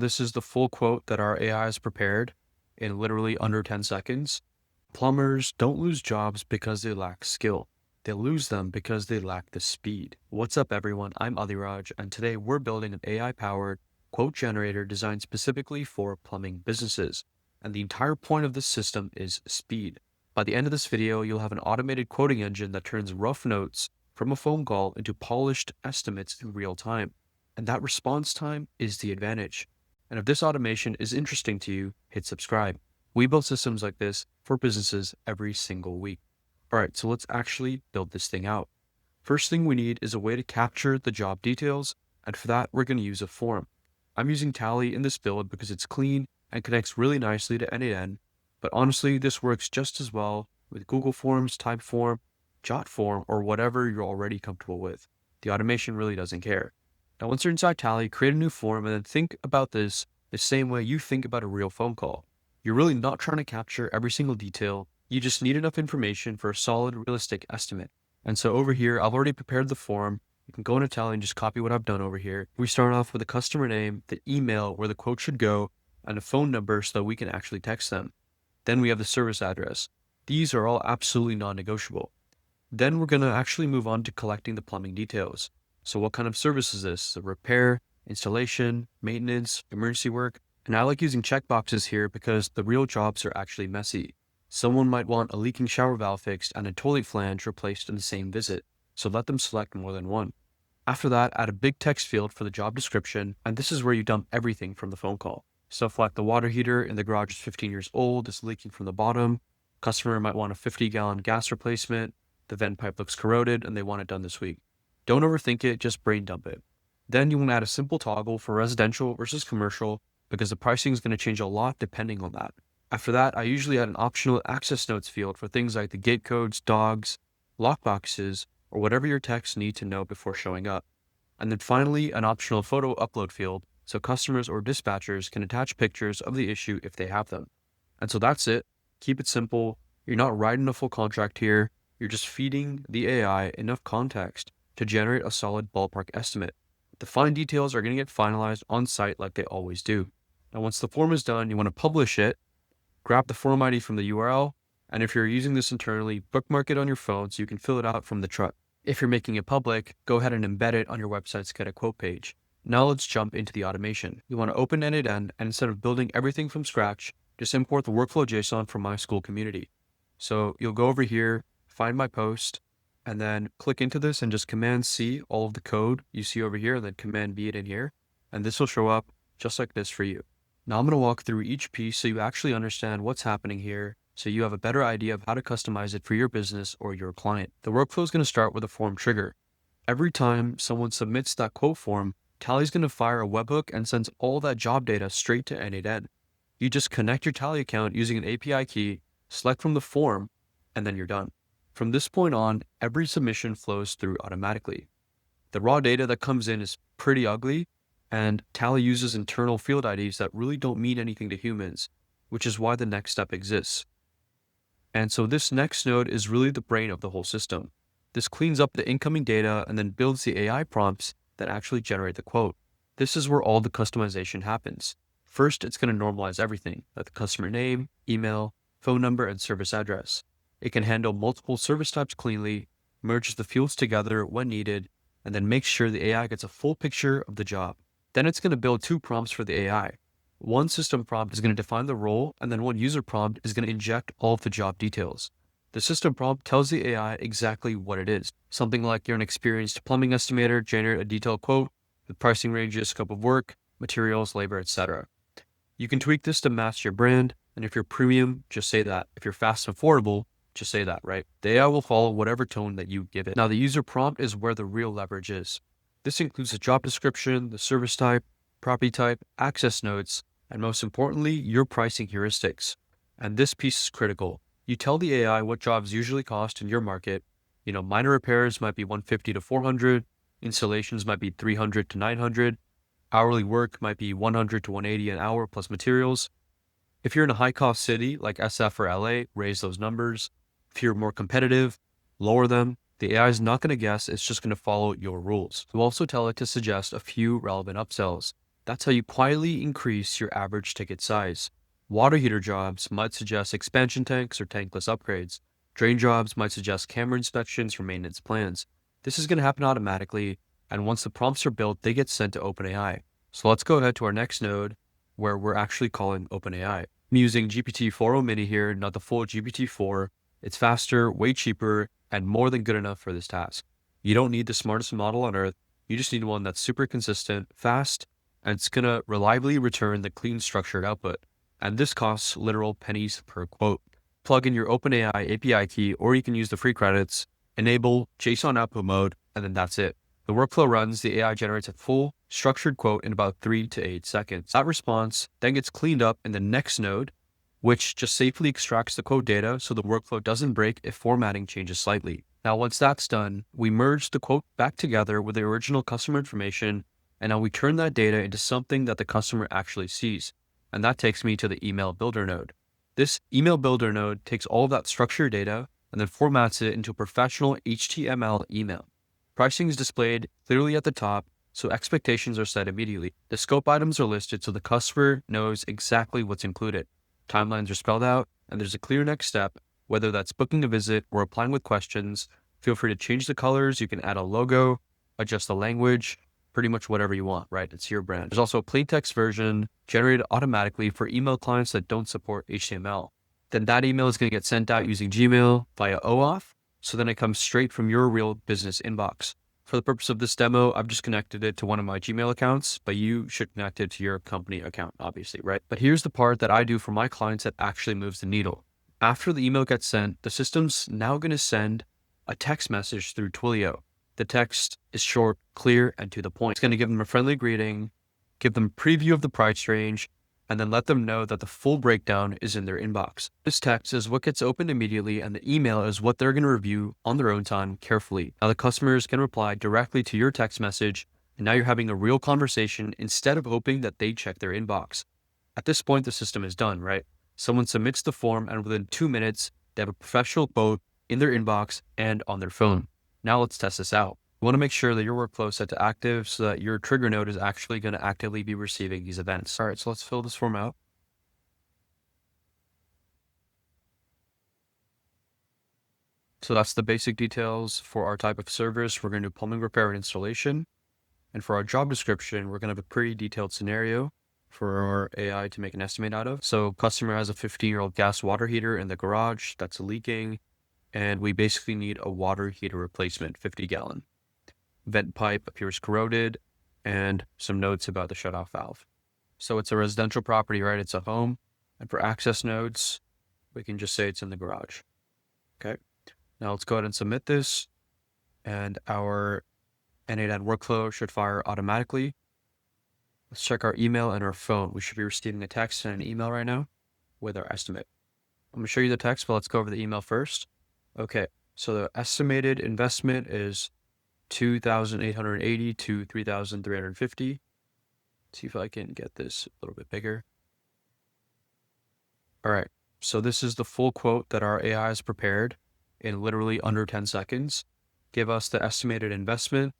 This is the full quote that our AI has prepared in literally under 10 seconds. Plumbers don't lose jobs because they lack skill. They lose them because they lack the speed. What's up, everyone? I'm Adiraj, and today we're building an AI-powered quote generator designed specifically for plumbing businesses. And the entire point of this system is speed. By the end of this video, you'll have an automated quoting engine that turns rough notes from a phone call into polished estimates in real time. And that response time is the advantage. And if this automation is interesting to you, hit subscribe. We build systems like this for businesses every single week. All right, so let's actually build this thing out. First thing we need is a way to capture the job details, and for that, we're going to use a form. I'm using Tally in this build because it's clean and connects really nicely to n8n, but honestly, this works just as well with Google Forms, Typeform, Jotform, or whatever you're already comfortable with. The automation really doesn't care. Now, once you're inside Tally, create a new form and then think about this the same way you think about a real phone call. You're really not trying to capture every single detail. You just need enough information for a solid, realistic estimate. And so over here, I've already prepared the form. You can go into Tally and just copy what I've done over here. We start off with a customer name, the email where the quote should go, and a phone number so that we can actually text them. Then we have the service address. These are all absolutely non-negotiable. Then we're going to actually move on to collecting the plumbing details. So what kind of service is this? So repair, installation, maintenance, emergency work. And I like using checkboxes here because the real jobs are actually messy. Someone might want a leaking shower valve fixed and a toilet flange replaced in the same visit, so let them select more than one. After that, add a big text field for the job description, and this is where you dump everything from the phone call. Stuff like the water heater in the garage is 15 years old, it's leaking from the bottom. Customer might want a 50-gallon gas replacement. The vent pipe looks corroded and they want it done this week. Don't overthink it, just brain dump it. Then you want to add a simple toggle for residential versus commercial because the pricing is going to change a lot depending on that. After that, I usually add an optional access notes field for things like the gate codes, dogs, lockboxes, or whatever your techs need to know before showing up. And then finally, an optional photo upload field so customers or dispatchers can attach pictures of the issue if they have them. And so that's it. Keep it simple. You're not writing a full contract here. You're just feeding the AI enough context to generate a solid ballpark estimate. The fine details are going to get finalized on site like they always do. Now, once the form is done, you want to publish it, grab the form ID from the URL, and if you're using this internally, bookmark it on your phone so you can fill it out from the truck. If you're making it public, go ahead and embed it on your website's Get a Quote page. Now let's jump into the automation. You want to open n8n, and instead of building everything from scratch, just import the workflow JSON from my school community. So you'll go over here, find my post, and then click into this and just Command C all of the code you see over here, and then Command V it in here. And this will show up just like this for you. Now I'm going to walk through each piece so you actually understand what's happening here, so you have a better idea of how to customize it for your business or your client. The workflow is going to start with a form trigger. Every time someone submits that quote form, Tally's going to fire a webhook and sends all that job data straight to n8n. You just connect your Tally account using an API key, select from the form, and then you're done. From this point on, every submission flows through automatically. The raw data that comes in is pretty ugly, and Tally uses internal field IDs that really don't mean anything to humans, which is why the next step exists. And so this next node is really the brain of the whole system. This cleans up the incoming data and then builds the AI prompts that actually generate the quote. This is where all the customization happens. First, it's going to normalize everything, like the customer name, email, phone number, and service address. It can handle multiple service types cleanly, merges the fields together when needed, and then makes sure the AI gets a full picture of the job. Then it's going to build two prompts for the AI. One system prompt is going to define the role, and then one user prompt is going to inject all of the job details. The system prompt tells the AI exactly what it is. Something like you're an experienced plumbing estimator, generate a detailed quote with pricing ranges, scope of work, materials, labor, etc. You can tweak this to match your brand, and if you're premium, just say that. If you're fast and affordable, just say that, right? The AI will follow whatever tone that you give it. Now, the user prompt is where the real leverage is. This includes the job description, the service type, property type, access notes, and most importantly, your pricing heuristics. And this piece is critical. You tell the AI what jobs usually cost in your market. Minor repairs might be $150 to $400, installations might be $300 to $900, hourly work might be $100 to $180 an hour plus materials. If you're in a high-cost city like SF or LA, raise those numbers. If you're more competitive, lower them. The AI is not going to guess, it's just going to follow your rules. We'll also tell it to suggest a few relevant upsells. That's how you quietly increase your average ticket size. Water heater jobs might suggest expansion tanks or tankless upgrades. Drain jobs might suggest camera inspections or maintenance plans. This is going to happen automatically, and once the prompts are built, they get sent to OpenAI. So let's go ahead to our next node where we're actually calling OpenAI. I'm using GPT-4o Mini here, not the full GPT-4. It's faster, way cheaper, and more than good enough for this task. You don't need the smartest model on earth. You just need one that's super consistent, fast, and it's going to reliably return the clean structured output. And this costs literal pennies per quote. Plug in your OpenAI API key, or you can use the free credits, enable JSON output mode, and then that's it. The workflow runs, the AI generates a full structured quote in about 3 to 8 seconds. That response then gets cleaned up in the next node, which just safely extracts the quote data so the workflow doesn't break if formatting changes slightly. Now, once that's done, we merge the quote back together with the original customer information, and now we turn that data into something that the customer actually sees. And that takes me to the email builder node. This email builder node takes all of that structured data and then formats it into a professional HTML email. Pricing is displayed clearly at the top, so expectations are set immediately. The scope items are listed so the customer knows exactly what's included. Timelines are spelled out, and there's a clear next step, whether that's booking a visit or applying with questions. Feel free to change the colors. You can add a logo, adjust the language, pretty much whatever you want, right? It's your brand. There's also a plain text version generated automatically for email clients that don't support HTML. Then that email is going to get sent out using Gmail via OAuth. So then it comes straight from your real business inbox. For the purpose of this demo, I've just connected it to one of my Gmail accounts, but you should connect it to your company account, obviously, right? But here's the part that I do for my clients that actually moves the needle. After the email gets sent, the system's now going to send a text message through Twilio. The text is short, clear, and to the point. It's going to give them a friendly greeting, give them a preview of the price range, and then let them know that the full breakdown is in their inbox. This text is what gets opened immediately, and the email is what they're going to review on their own time carefully. Now the customers can reply directly to your text message, and now you're having a real conversation instead of hoping that they check their inbox. At this point, the system is done, right? Someone submits the form, and within 2 minutes, they have a professional quote in their inbox and on their phone. Now let's test this out. You want to make sure that your workflow is set to active so that your trigger node is actually going to actively be receiving these events. All right, so let's fill this form out. So that's the basic details for our type of service. We're going to do plumbing repair and installation. And for our job description, we're going to have a pretty detailed scenario for our AI to make an estimate out of. So customer has a 15-year-old gas water heater in the garage that's leaking, and we basically need a water heater replacement, 50-gallon. Vent pipe appears corroded, and some notes about the shutoff valve. So it's a residential property, right? It's a home. And for access nodes, we can just say it's in the garage. Okay. Now let's go ahead and submit this, and our n8n workflow should fire automatically. Let's check our email and our phone. We should be receiving a text and an email right now with our estimate. I'm going to show you the text, but let's go over the email first. Okay. So the estimated investment is $2,880 to $3,350. See if I can get this a little bit bigger. All right, so this is the full quote that our AI has prepared in literally under 10 seconds. Give us the estimated investment,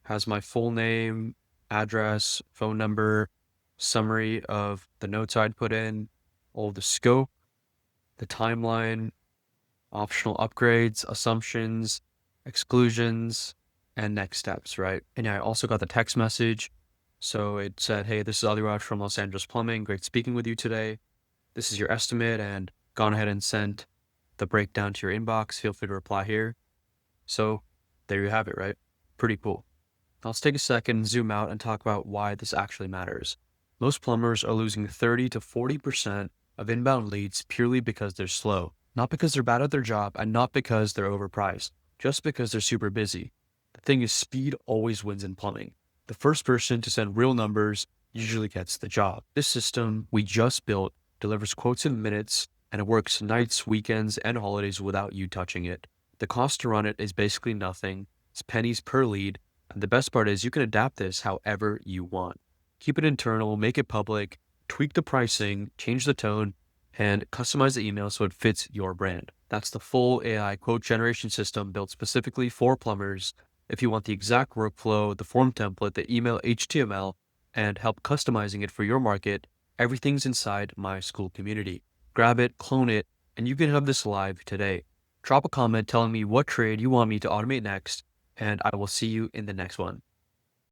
has my full name, address, phone number, summary of the notes I'd put in, all the scope, the timeline, optional upgrades, assumptions, exclusions, and next steps, right? And I also got the text message. So it said, hey, this is Aliraj from Los Angeles Plumbing. Great speaking with you today. This is your estimate, and gone ahead and sent the breakdown to your inbox. Feel free to reply here. So there you have it, right? Pretty cool. Now let's take a second and zoom out and talk about why this actually matters. Most plumbers are losing 30 to 40% of inbound leads purely because they're slow. Not because they're bad at their job, and not because they're overpriced, just because they're super busy. The thing is, speed always wins in plumbing. The first person to send real numbers usually gets the job. This system we just built delivers quotes in minutes, and it works nights, weekends, and holidays without you touching it. The cost to run it is basically nothing. It's pennies per lead, and the best part is you can adapt this however you want. Keep it internal, make it public, tweak the pricing, change the tone, and customize the email so it fits your brand. That's the full AI quote generation system built specifically for plumbers. If you want the exact workflow, the form template, the email HTML, and help customizing it for your market, everything's inside my school community. Grab it, clone it, and you can have this live today. Drop a comment telling me what trade you want me to automate next, and I will see you in the next one.